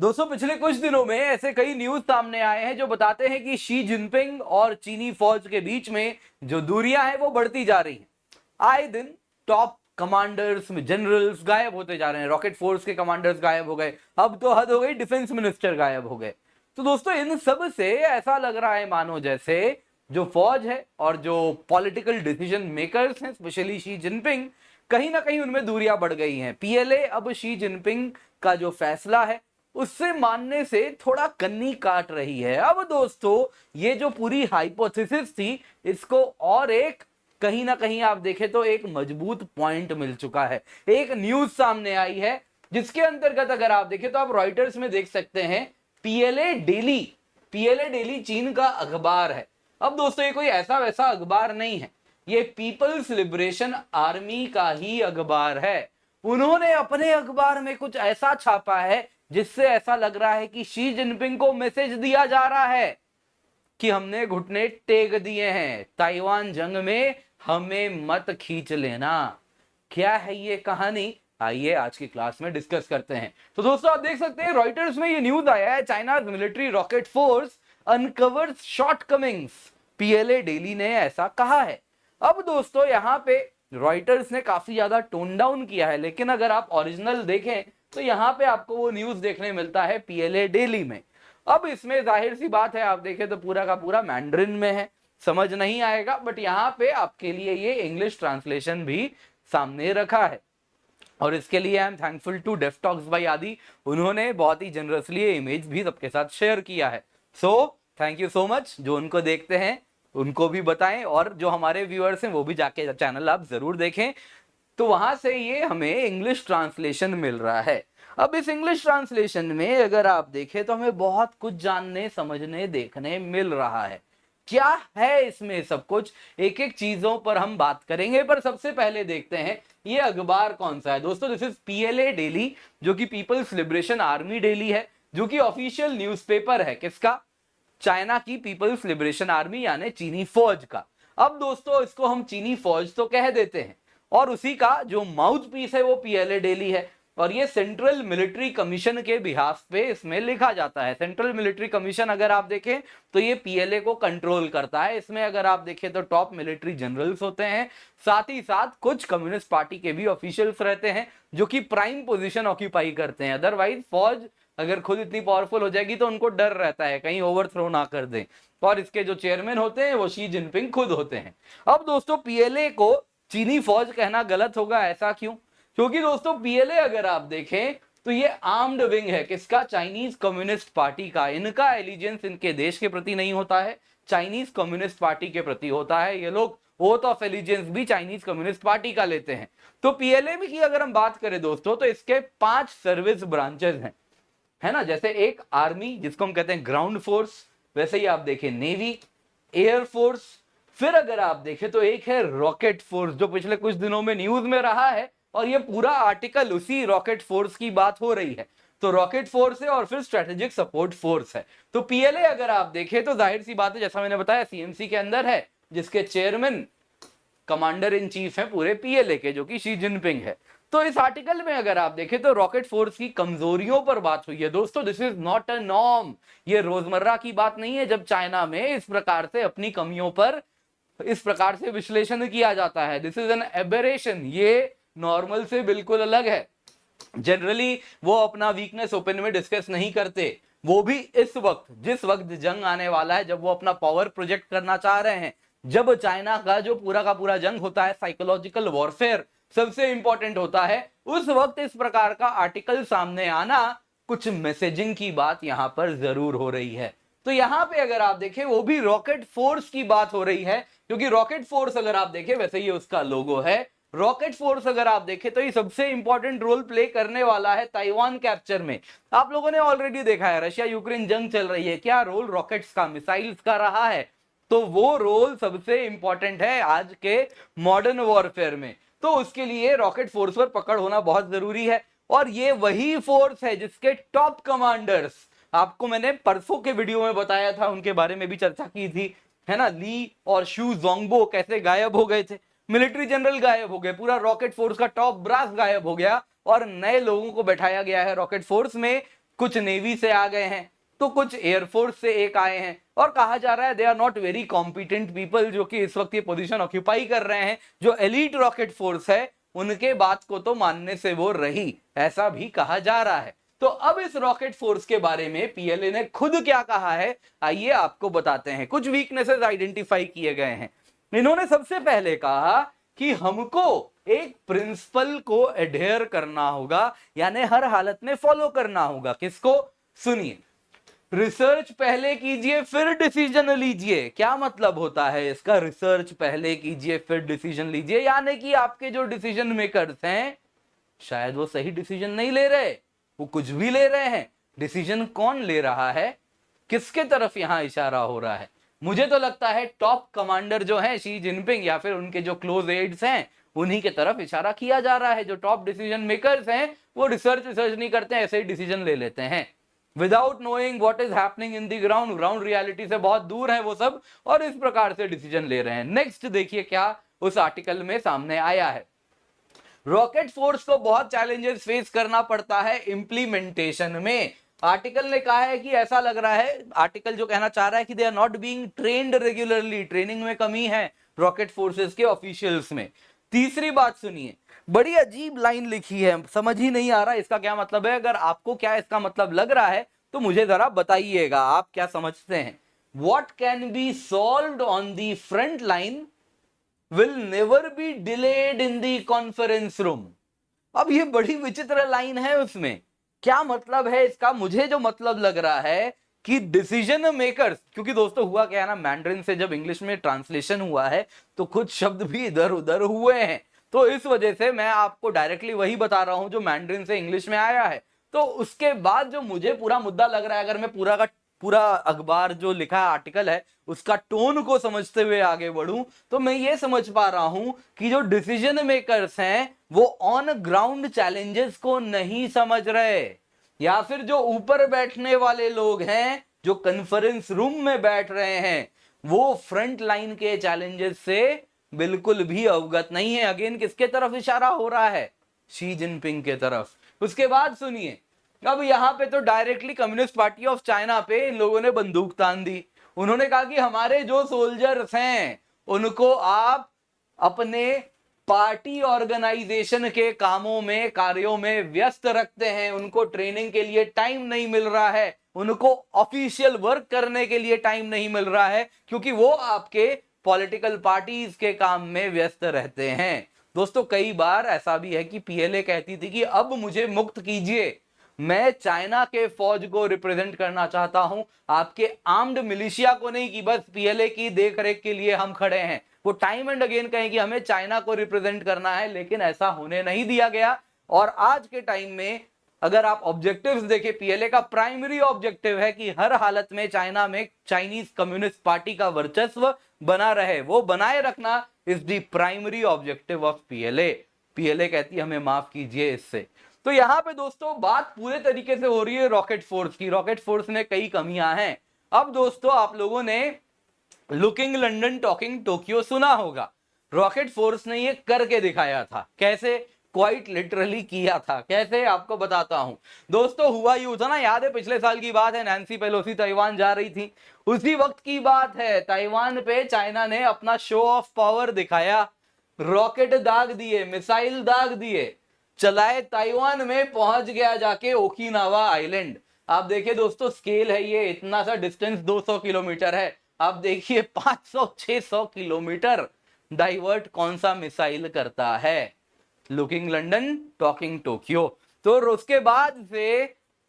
दोस्तों पिछले कुछ दिनों में ऐसे कई न्यूज सामने आए हैं जो बताते हैं कि शी जिनपिंग और चीनी फौज के बीच में जो दूरियां हैं वो बढ़ती जा रही हैं। आए दिन टॉप कमांडर्स में जनरल्स गायब होते जा रहे हैं। रॉकेट फोर्स के कमांडर्स गायब हो गए, अब तो हद हो गई, डिफेंस मिनिस्टर गायब हो गए। तो दोस्तों इन सब से ऐसा लग रहा है मानो जैसे जो फौज है और जो पॉलिटिकल डिसीजन मेकर्स हैं, स्पेशली शी जिनपिंग, कहीं ना कहीं उनमें दूरियां बढ़ गई हैं। पीएलए अब शी जिनपिंग का जो फैसला है उससे मानने से थोड़ा कन्नी काट रही है। अब दोस्तों ये जो पूरी हाइपोथेसिस थी, इसको और एक कहीं ना कहीं आप देखें तो एक मजबूत पॉइंट मिल चुका है। एक न्यूज सामने आई है जिसके अंतर्गत अगर आप देखें तो आप रॉयटर्स में देख सकते हैं पीएलए डेली। पीएलए डेली चीन का अखबार है। अब दोस्तों ये कोई ऐसा वैसा अखबार नहीं है, ये पीपल्स लिबरेशन आर्मी का ही अखबार है। उन्होंने अपने अखबार में कुछ ऐसा छापा है जिससे ऐसा लग रहा है कि शी जिनपिंग को मैसेज दिया जा रहा है कि हमने घुटने टेक दिए हैं, ताइवान जंग में हमें मत खींच लेना। क्या है ये कहानी, आइए आज की क्लास में डिस्कस करते हैं। तो दोस्तों आप देख सकते हैं रॉयटर्स में ये न्यूज आया है, China military rocket force uncovers shortcomings. PLA daily ने ऐसा कहा है। अब दोस्तों यहां पे रॉयटर्स ने काफी ज्यादा टोन डाउन किया है, लेकिन अगर आप ओरिजिनल देखें तो यहां पे आपको वो न्यूज देखने मिलता है पीएलए डेली में। अब इसमें जाहिर सी बात है, आप देखें तो पूरा का पूरा मैंड्रिन में है, समझ नहीं आएगा, बट यहां पे आपके लिए ये इंग्लिश ट्रांसलेशन भी सामने रखा है। और इसके लिए I am thankful to Deftox by Aadi, उन्होंने बहुत ही जनरसली ये इमेज भी सबके साथ शेयर किया है। So thank you so much. जो उनको देखते हैं उनको भी बताएं, और जो हमारे व्यूअर्स हैं वो भी जाके चैनल आप जरूर देखें। तो वहां से ये हमें इंग्लिश ट्रांसलेशन मिल रहा है। अब इस इंग्लिश ट्रांसलेशन में अगर आप देखें तो हमें बहुत कुछ जानने, समझने, देखने मिल रहा है। क्या है इसमें सब कुछ, एक एक चीजों पर हम बात करेंगे, पर सबसे पहले देखते हैं ये अखबार कौन सा है। दोस्तों दिस इज पीएलए डेली, जो कि पीपल्स लिबरेशन आर्मी डेली है, जो कि ऑफिशियल न्यूज़पेपर है किसका, चाइना की पीपल्स लिबरेशन आर्मी यानी चीनी फौज का। अब दोस्तों इसको हम चीनी फौज तो कह देते हैं, और उसी का जो माउथ पीस है वो पीएलए डेली है। और ये सेंट्रल मिलिट्री कमीशन के बिहाफ पे इसमें लिखा जाता है। सेंट्रल मिलिट्री कमीशन अगर आप देखें तो ये पीएलए को कंट्रोल करता है। इसमें अगर आप देखें तो टॉप मिलिट्री जनरल्स होते हैं, साथ ही साथ कुछ कम्युनिस्ट पार्टी के भी ऑफिशियल्स रहते हैं जो कि प्राइम पोजीशन ऑक्यूपाई करते हैं। अदरवाइज फौज अगर खुद इतनी पावरफुल हो जाएगी तो उनको डर रहता है कहीं ओवरथ्रो ना कर दें, और इसके जो चेयरमैन होते हैं वो शी जिनपिंग खुद होते हैं। अब दोस्तों पीएलए को चीनी फौज कहना गलत होगा, ऐसा क्यों? क्योंकि दोस्तों पीएलए अगर आप देखें तो ये आर्म्ड विंग है किसका, चाइनीज कम्युनिस्ट पार्टी का। इनका एलिजेंस इनके देश के प्रति नहीं होता है, चाइनीज कम्युनिस्ट पार्टी के प्रति होता है। ये लोग ओथ ऑफ एलिजेंस भी चाइनीज कम्युनिस्ट पार्टी का लेते हैं। तो पीएलए की अगर हम बात करें दोस्तों तो इसके 5 सर्विस ब्रांचेस हैं, है ना। जैसे एक आर्मी जिसको हम कहते हैं ग्राउंड फोर्स, वैसे ही आप देखें नेवी, एयर फोर्स, फिर अगर आप देखें तो एक है रॉकेट फोर्स जो पिछले कुछ दिनों में न्यूज में रहा है, और ये पूरा आर्टिकल उसी रॉकेट फोर्स की बात हो रही है। तो रॉकेट फोर्स है और फिर स्ट्रेटेजिक सपोर्ट फोर्स है। तो पीएलए अगर आप देखें तो जाहिर सी बात है, जैसा मैंने बताया सीएमसी के अंदर है, जिसके चेयरमैन कमांडर इन चीफ है पूरे पीएलए के, जो कि शी जिनपिंग है। तो इस आर्टिकल में अगर आप देखें तो रॉकेट फोर्स की कमजोरियों पर बात हुई है। दोस्तों this is not a norm, ये रोजमर्रा की बात नहीं है जब चाइना में इस प्रकार से अपनी कमियों पर इस प्रकार से विश्लेषण किया जाता है। दिस इज एन एबरेशन, ये नॉर्मल से बिल्कुल अलग है। जनरली वो अपना वीकनेस ओपन में डिस्कस नहीं करते, वो भी इस वक्त जिस वक्त जंग आने वाला है, जब वो अपना पावर प्रोजेक्ट करना चाह रहे हैं, जब चाइना का जो पूरा का पूरा जंग होता है, साइकोलॉजिकल वॉरफेयर सबसे इंपॉर्टेंट होता है, उस वक्त इस प्रकार का आर्टिकल सामने आना, कुछ मैसेजिंग की बात यहां पर जरूर हो रही है। तो यहां पे अगर आप देखें वो भी रॉकेट फोर्स की बात हो रही है, क्योंकि रॉकेट फोर्स अगर आप देखें, वैसे ये उसका लोगो है, रॉकेट फोर्स अगर आप देखें तो ये सबसे इंपॉर्टेंट रोल प्ले करने वाला है ताइवान कैप्चर में। आप लोगों ने ऑलरेडी देखा है रशिया यूक्रेन जंग चल रही है, क्या रोल रॉकेट्स का, मिसाइल्स का रहा है, तो वो रोल सबसे इंपॉर्टेंट है आज के मॉडर्न वॉरफेयर में। तो उसके लिए रॉकेट फोर्स पर पकड़ होना बहुत जरूरी है। और ये वही फोर्स है जिसके टॉप कमांडर्स, आपको मैंने परसों के वीडियो में बताया था, उनके बारे में भी चर्चा की थी, है ना। ली और शू जोंगबो कैसे गायब हो गए थे, मिलिट्री जनरल गायब हो गए, पूरा रॉकेट फोर्स का टॉप ब्रास गायब हो गया, और नए लोगों को बैठाया गया है रॉकेट फोर्स में। कुछ नेवी से आ गए हैं, तो कुछ एयरफोर्स से एक आए हैं, और कहा जा रहा है they are not very competent people, जो कि इस वक्त ये पोजीशन ऑक्यूपाई कर रहे हैं, जो एलीट रॉकेट फोर्स है उनके बात को तो मानने से वो रही, ऐसा भी कहा जा रहा है। तो अब इस रॉकेट फोर्स के बारे में पीएलए ने खुद क्या कहा है, आइए आपको बताते हैं। कुछ वीकनेसेस आइडेंटिफाई किए गए हैं। इन्होंने सबसे पहले कहा कि हमको एक प्रिंसिपल को एडहेयर करना होगा, यानी हर हालत में फॉलो करना होगा। किसको? सुनिए, रिसर्च पहले कीजिए फिर डिसीजन लीजिए। क्या मतलब होता है इसका? रिसर्च पहले कीजिए फिर डिसीजन लीजिए, यानी कि आपके जो डिसीजन मेकर्स हैं शायद वो सही डिसीजन नहीं ले रहे, वो कुछ भी ले रहे हैं। डिसीजन कौन ले रहा है, किसके तरफ यहां इशारा हो रहा है? मुझे तो लगता है टॉप कमांडर जो है शी जिनपिंग या फिर उनके जो क्लोज एड्स हैं उन्हीं के तरफ इशारा किया जा रहा है। जो टॉप डिसीजन मेकर्स हैं वो रिसर्च नहीं करते, ऐसे ही डिसीजन ले लेते हैं without knowing what is happening in the ground. Ground reality से बहुत दूर है वो सब, और इस प्रकार से डिसीजन ले रहे हैं। नेक्स्ट देखिए क्या उस आर्टिकल में सामने आया है। रॉकेट फोर्स को बहुत चैलेंजेस फेस करना पड़ता है इंप्लीमेंटेशन में। आर्टिकल ने कहा है कि ऐसा लग रहा है, आर्टिकल जो कहना चाह रहा है कि they are not being trained regularly, training में कमी है रॉकेट फोर्सेस के ऑफिशियल्स में। तीसरी बात सुनिए, बड़ी अजीब लाइन लिखी है, समझ ही नहीं आ रहा इसका क्या मतलब है। अगर आपको क्या इसका मतलब लग रहा है तो मुझे जरा बताइएगा, आप क्या समझते हैं। What can be solved on the front line will never be delayed in the conference room। अब ये बड़ी विचित्र लाइन है, उसमें क्या मतलब है इसका? मुझे जो मतलब लग रहा है कि डिसीजन मेकर्स, क्योंकि दोस्तों हुआ क्या है ना, मैंड्रिन से जब इंग्लिश में ट्रांसलेशन हुआ है तो कुछ शब्द भी इधर उधर हुए हैं, तो इस वजह से मैं आपको डायरेक्टली वही बता रहा हूं जो मैंड्रिन से इंग्लिश में आया है। तो उसके बाद जो मुझे पूरा मुद्दा लग रहा है, अगर मैं पूरा का पूरा अखबार जो लिखा है आर्टिकल है उसका टोन को समझते हुए आगे बढ़ूं, तो मैं ये समझ पा रहा हूं कि जो डिसीजन मेकर्स हैं वो ऑन ग्राउंड चैलेंजेस को नहीं समझ रहे, या फिर जो ऊपर बैठने वाले लोग हैं जो कॉन्फ्रेंस रूम में बैठ रहे हैं वो फ्रंट लाइन के चैलेंजेस से बिल्कुल भी अवगत नहीं है। अगेन किसके तरफ इशारा हो रहा है? शी जिनपिंग के तरफ। उसके बाद सुनिए, अब यहां पे तो directly communist party of China पे इन लोगों ने बंदूक तान दी। उन्होंने कहा कि हमारे जो सोल्जर्स हैं उनको आप अपने पार्टी ऑर्गेनाइजेशन के कामों में, कार्यों में व्यस्त रखते हैं, उनको ट्रेनिंग के लिए टाइम नहीं मिल रहा है, उनको ऑफिशियल वर्क करने के लिए टाइम नहीं मिल रहा है, क्योंकि वो आपके पॉलिटिकल पार्टीज के काम में व्यस्त रहते हैं। दोस्तों कई बार ऐसा भी है कि पीएलए कहती थी कि अब मुझे मुक्त कीजिए, मैं चाइना के फौज को रिप्रेजेंट करना चाहता हूं, आपके आर्म्ड मिलिशिया को नहीं, कि बस पीएलए की देखरेख के लिए हम खड़े हैं। वो टाइम एंड अगेन कहें कि हमें चाइना को रिप्रेजेंट करना है, लेकिन ऐसा होने नहीं दिया गया। और आज के टाइम में अगर आप ऑब्जेक्टिव्स देखें, पीएलए का प्राइमरी ऑब्जेक्टिव है कि हर हालत में चाइना में चाइनीज कम्युनिस्ट पार्टी का वर्चस्व बना रहे, वो बनाए रखना is the primary objective of PLA. PLA कहती है हमें माफ कीजिए इससे। तो यहां पे दोस्तों बात पूरे तरीके से हो रही है रॉकेट फोर्स की। रॉकेट फोर्स में कई कमियां हैं। अब दोस्तों आप लोगों ने लुकिंग लंदन टॉकिंग टोक्यो सुना होगा। रॉकेट फोर्स ने ये करके दिखाया था। कैसे? क्वाइट लिटरली किया था। कैसे? आपको बताता हूं। दोस्तों हुआ यूं था ना, याद है पिछले साल की बात है, नैन्सी पेलोसी ताइवान जा रही थी, उसी वक्त की बात है। ताइवान पे चाइना ने अपना शो ऑफ पावर दिखाया, रॉकेट दाग दिए, मिसाइल दाग दिए, चलाए, ताइवान में पहुंच गया जाके ओकिनावा आइलैंड। आप देखिए दोस्तों स्केल है ये, इतना सा डिस्टेंस 200 किलोमीटर है। आप देखिए 500-600 किलोमीटर डाइवर्ट कौन सा मिसाइल करता है। Looking London talking Tokyo. तो उसके बाद से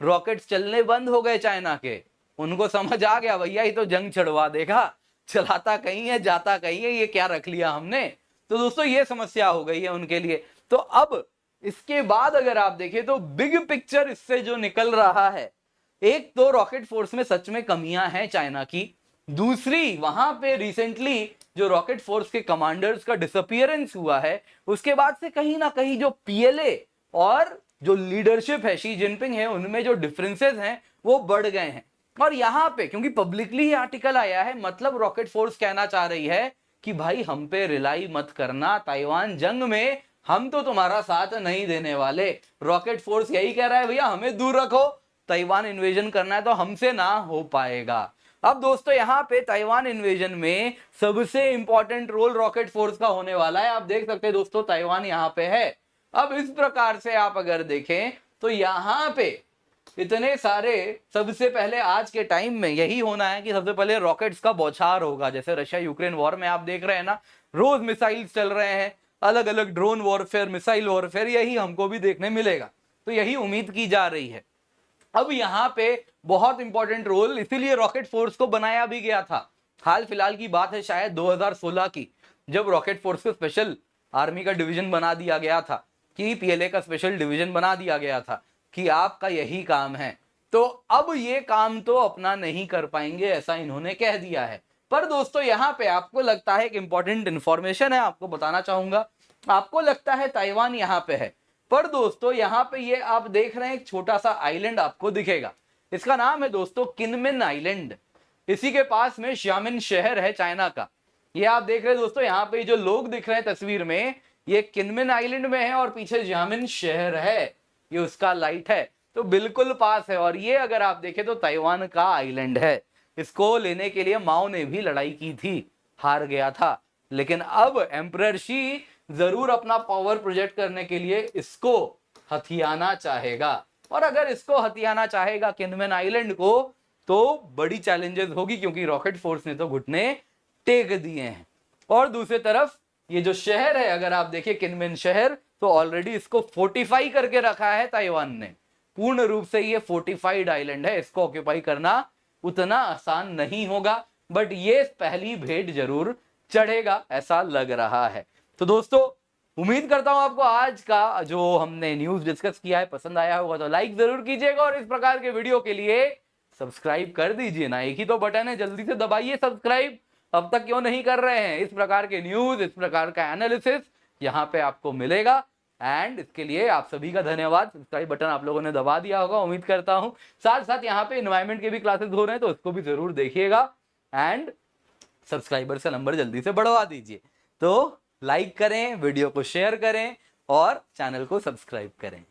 रॉकेट्स चलने बंद हो गए चाइना के। उनको समझ आ गया भैया ये तो जंग छड़वा देगा, चलाता कहीं है जाता कहीं है, ये क्या रख लिया हमने। तो दोस्तों ये समस्या हो गई है उनके लिए। तो अब इसके बाद अगर आप देखें तो बिग पिक्चर इससे जो निकल रहा है, एक तो रॉकेट फोर्स में सच में कमियां हैं चाइना की, दूसरी वहां पे रिसेंटली जो रॉकेट फोर्स के कमांडर्स का डिसअपियरेंस हुआ है उसके बाद से कहीं ना कहीं जो पीएलए और जो लीडरशिप है शी जिनपिंग है उनमें जो डिफरेंसेस हैं वो बढ़ गए हैं। और यहां पे क्योंकि पब्लिकली आर्टिकल आया है, मतलब रॉकेट फोर्स कहना चाह रही है कि भाई हम पे रिलाई मत करना, ताइवान जंग में हम तो तुम्हारा साथ नहीं देने वाले। रॉकेट फोर्स यही कह रहा है भैया हमें दूर रखो, ताइवान इन्वेजन करना है तो हमसे ना हो पाएगा। अब दोस्तों यहाँ पे ताइवान इन्वेजन में सबसे इंपॉर्टेंट रोल रॉकेट फोर्स का होने वाला है। आप देख सकते हैं दोस्तों ताइवान यहाँ पे है। अब इस प्रकार से आप अगर देखें तो यहाँ पे इतने सारे, सबसे पहले आज के टाइम में यही होना है कि सबसे पहले रॉकेट्स का बौछार होगा। जैसे रशिया यूक्रेन वॉर में आप देख रहे हैं ना, रोज मिसाइल्स चल रहे हैं, अलग अलग ड्रोन वॉरफेयर, मिसाइल वॉरफेयर, यही हमको भी देखने मिलेगा। तो यही उम्मीद की जा रही है। अब यहाँ पे बहुत इंपॉर्टेंट रोल इसीलिए रॉकेट फोर्स को बनाया भी गया था। हाल फिलहाल की बात है शायद 2016 की, जब रॉकेट फोर्स को स्पेशल आर्मी का डिवीजन बना दिया गया था, कि पीएलए का स्पेशल डिवीजन बना दिया गया था कि आपका यही काम है। तो अब ये काम तो अपना नहीं कर पाएंगे, ऐसा इन्होंने कह दिया है। पर दोस्तों यहाँ पे आपको लगता है कि इंपॉर्टेंट इंफॉर्मेशन है, आपको बताना चाहूंगा। आपको लगता है ताइवान यहाँ पे है, पर दोस्तों यहाँ पे ये आप देख रहे हैं एक छोटा सा आइलैंड आपको दिखेगा। इसका नाम है दोस्तों किनमिन आइलैंड। इसी के पास में xiamen शहर है चाइना का। ये आप देख रहे हैं दोस्तों, यहाँ पे जो लोग दिख रहे हैं तस्वीर में, ये किनमिन आइलैंड में है और पीछे xiamen शहर है, ये उसका लाइट है, तो बिल्कुल पास है। और ये अगर आप देखें तो ताइवान का आइलैंड है। इसको लेने के लिए माओ ने भी लड़ाई की थी, हार गया था। लेकिन अब एम्परर शी जरूर अपना पावर प्रोजेक्ट करने के लिए इसको हथियाना चाहेगा। और अगर इसको हथियाना चाहेगा किनमिन आइलैंड को, तो बड़ी चैलेंजेस होगी, क्योंकि रॉकेट फोर्स ने तो घुटने टेक दिए हैं। और दूसरी तरफ ये जो शहर है, अगर आप देखिए किनमिन शहर, तो ऑलरेडी इसको फोर्टिफाई करके रखा है ताइवान ने। पूर्ण रूप से ये फोर्टिफाइड आइलैंड है, इसको ऑक्यूपाई करना उतना आसान नहीं होगा, बट ये पहली भेंट जरूर चढ़ेगा, ऐसा लग रहा है। तो दोस्तों उम्मीद करता हूं आपको आज का जो हमने न्यूज डिस्कस किया है पसंद आया होगा, तो लाइक जरूर कीजिएगा और इस प्रकार के वीडियो के लिए सब्सक्राइब कर दीजिए ना, एक ही तो बटन है, जल्दी से दबाइए सब्सक्राइब। अब तक क्यों नहीं कर रहे हैं? इस प्रकार के न्यूज, इस प्रकार का एनालिसिस यहाँ पे आपको मिलेगा। एंड इसके लिए आप सभी का धन्यवाद। सब्सक्राइब बटन आप लोगों ने दबा दिया होगा उम्मीद करता हूं। साथ साथ यहाँ पे एनवायरमेंट के भी क्लासेस हो रहे हैं, तो उसको भी जरूर देखिएगा एंड सब्सक्राइबर का नंबर जल्दी से बढ़वा दीजिए। तो लाइक करें, वीडियो को शेयर करें और चैनल को सब्सक्राइब करें।